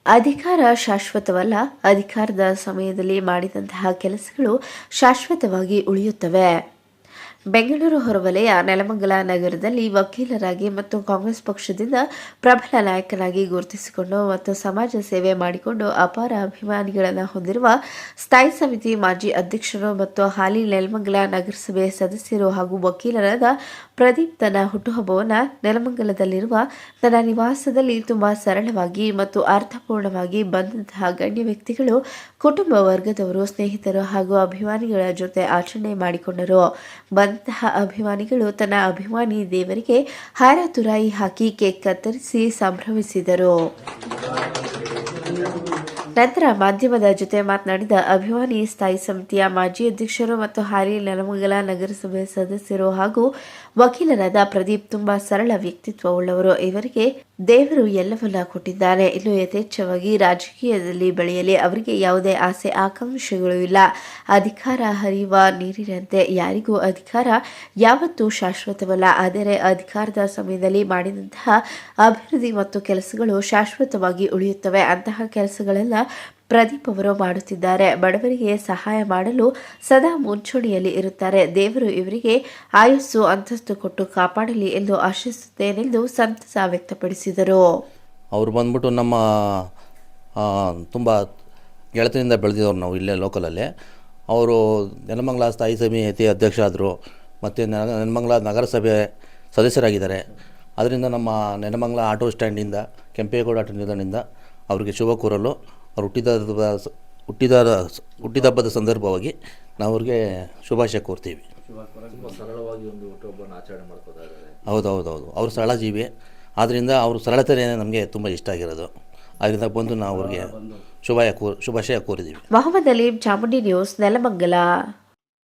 ಅಧಿಕಾರ ಶಾಶ್ವತವಲ್ಲ. ಅಧಿಕಾರದ ಸಮಯದಲ್ಲಿ ಮಾಡಿದಂತಹ ಕೆಲಸಗಳು ಶಾಶ್ವತವಾಗಿ ಉಳಿಯುತ್ತವೆ. ಬೆಂಗಳೂರು ಹೊರವಲಯ ನೆಲಮಂಗಲ ನಗರದಲ್ಲಿ ವಕೀಲರಾಗಿ ಮತ್ತು ಕಾಂಗ್ರೆಸ್ ಪಕ್ಷದಿಂದ ಪ್ರಬಲ ನಾಯಕನಾಗಿ ಗುರುತಿಸಿಕೊಂಡು ಮತ್ತು ಸಮಾಜ ಸೇವೆ ಮಾಡಿಕೊಂಡು ಅಪಾರ ಅಭಿಮಾನಿಗಳನ್ನು ಹೊಂದಿರುವ ಸ್ಥಾಯಿ ಸಮಿತಿ ಮಾಜಿ ಅಧ್ಯಕ್ಷರು ಮತ್ತು ಹಾಲಿ ನೆಲಮಂಗಲ ನಗರಸಭೆ ಸದಸ್ಯರು ಹಾಗೂ ವಕೀಲರಾದ ಪ್ರದೀಪ್ ತನ್ನ ಹುಟ್ಟುಹಬ್ಬವನ್ನು ನೆಲಮಂಗಲದಲ್ಲಿರುವ ತನ್ನ ನಿವಾಸದಲ್ಲಿ ತುಂಬಾ ಸರಳವಾಗಿ ಮತ್ತು ಅರ್ಥಪೂರ್ಣವಾಗಿ ಬಂದಂತಹ ಗಣ್ಯ ವ್ಯಕ್ತಿಗಳು, ಕುಟುಂಬ ವರ್ಗದವರು, ಸ್ನೇಹಿತರು ಹಾಗೂ ಅಭಿಮಾನಿಗಳ ಜೊತೆ ಆಚರಣೆ ಮಾಡಿಕೊಂಡರು. ಬಂದಂತಹ ಅಭಿಮಾನಿಗಳು ತನ್ನ ಅಭಿಮಾನಿ ದೇವರಿಗೆ ಹಾರ ತುರಾಯಿ ಹಾಕಿ ಕೇಕ್ ಕತ್ತರಿಸಿ ಸಂಭ್ರಮಿಸಿದರು. ನಂತರ ಮಾಧ್ಯಮದ ಜೊತೆ ಮಾತನಾಡಿದ ಅಭಿಮಾನಿ ಸ್ಥಾಯಿ ಸಮಿತಿಯ ಮಾಜಿ ಅಧ್ಯಕ್ಷರು ಮತ್ತು ಹಾಲಿ ನೆಲಮಂಗಲ ನಗರಸಭೆ ಸದಸ್ಯರು ಹಾಗೂ ವಕೀಲರಾದ ಪ್ರದೀಪ್ ತುಂಬಾ ಸರಳ ವ್ಯಕ್ತಿತ್ವವುಳ್ಳವರು. ಇವರಿಗೆ ದೇವರು ಎಲ್ಲವನ್ನ ಕೊಟ್ಟಿದ್ದಾನೆ. ಇನ್ನು ಯಥೇಚ್ಛವಾಗಿ ರಾಜಕೀಯದಲ್ಲಿ ಬೆಳೆಯಲಿ. ಅವರಿಗೆ ಯಾವುದೇ ಆಸೆ ಆಕಾಂಕ್ಷೆಗಳು ಇಲ್ಲ. ಅಧಿಕಾರ ಹರಿಯುವ ನೀರಿನಂತೆ. ಯಾರಿಗೂ ಅಧಿಕಾರ ಯಾವತ್ತೂ ಶಾಶ್ವತವಲ್ಲ. ಆದರೆ ಅಧಿಕಾರದ ಸಮಯದಲ್ಲಿ ಮಾಡಿದಂತಹ ಅಭಿವೃದ್ಧಿ ಮತ್ತು ಕೆಲಸಗಳು ಶಾಶ್ವತವಾಗಿ ಉಳಿಯುತ್ತವೆ. ಅಂತಹ ಕೆಲಸಗಳೆಲ್ಲ ಪ್ರದೀಪ್ ಅವರು ಮಾಡುತ್ತಿದ್ದಾರೆ. ಬಡವರಿಗೆ ಸಹಾಯ ಮಾಡಲು ಸದಾ ಮುಂಚೂಣಿಯಲ್ಲಿ ಇರುತ್ತಾರೆ. ದೇವರು ಇವರಿಗೆ ಆಯಸ್ಸು ಅಂತಸ್ತು ಕೊಟ್ಟು ಕಾಪಾಡಲಿ ಎಂದು ಆಶಿಸುತ್ತೇನೆಂದು ಸಂತಸ ವ್ಯಕ್ತಪಡಿಸಿದರು. ಅವರು ಬಂದ್ಬಿಟ್ಟು ನಮ್ಮ ತುಂಬ ಗೆಳತಿನಿಂದ ಬೆಳೆದಿದ್ದವ್ರು ನಾವು ಇಲ್ಲೇ ಲೋಕಲಲ್ಲೇ. ಅವರು ನೆಲಮಂಗಲ ಸ್ಥಾಯಿ ಸಮಿತಿ ಅಧ್ಯಕ್ಷ ಆದರು ಮತ್ತು ನೆಲಮಂಗಲ ನಗರಸಭೆ ಸದಸ್ಯರಾಗಿದ್ದಾರೆ. ಅದರಿಂದ ನಮ್ಮ ನೆಲಮಂಗಲ ಆಟೋ ಸ್ಟ್ಯಾಂಡಿಂದ ಕೆಂಪೇಗೌಡ ಆಟೋ ನಿಲ್ದಾಣದಿಂದ ಅವರಿಗೆ ಶುಭ ಕೋರಲು ಅವ್ರು ಹುಟ್ಟಿದಬ್ಬದ ಸಂದರ್ಭವಾಗಿ ನಾವು ಅವ್ರಿಗೆ ಶುಭಾಶಯ ಕೋರ್ತೀವಿ. ಸರಳವಾಗಿ ಒಂದು ಹುಟ್ಟುಹಬ್ಬವನ್ನು ಆಚರಣೆ ಮಾಡ್ಕೋತಾ ಇದ್ದಾರೆ. ಹೌದು ಅವರು ಸರಳ ಜೀವಿ. ಆದ್ದರಿಂದ ಅವ್ರ ಸರಳತೆಯೇ ನಮಗೆ ತುಂಬ ಇಷ್ಟ ಆಗಿರೋದು. ಅದರಿಂದ ಬಂದು ನಾವು ಅವ್ರಿಗೆ ಶುಭಾಶಯ ಕೋರಿದ್ದೀವಿ. ಮೊಹಮ್ಮದ್ ಅಲೀಂ, ಚಾಮುಂಡಿ ನ್ಯೂಸ್, ನೆಲಮಂಗಲ.